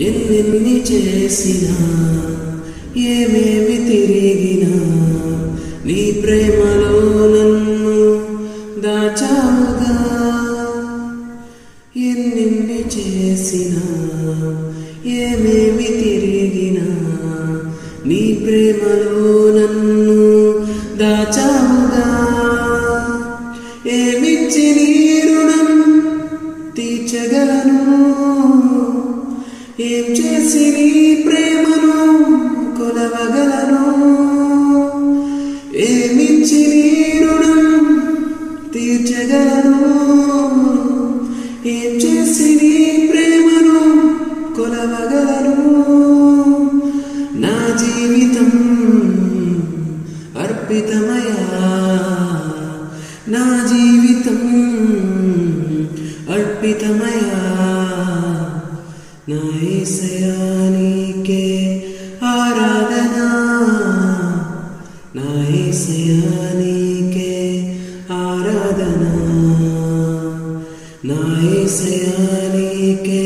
ఎన్నెన్ని చేసినా ఏమేమి తిరిగినా నీ ప్రేమలో నన్ను దాచావుగా. ఎన్నెన్ని చేసినా ఏమేమి తిరిగినా నీ ప్రేమలో నన్ను దాచావుగా. ఏమిచ్చి నీ రుణం తీర్చగలను, ఏం చేసి నీ ప్రేమను కొలవగలను. ఏమిచ్చి నీ రుణం తీర్చగలను, ఏం చేసి నీ ప్రేమను కొలవగలను. నా జీవితం అర్పితమయా, నా జీవితం అర్పితమయా. నా యేసయ్యా నీకే ఆరాధన, నా యేసయ్యా నీకే ఆరాధన, నా యేసయ్యా నీకే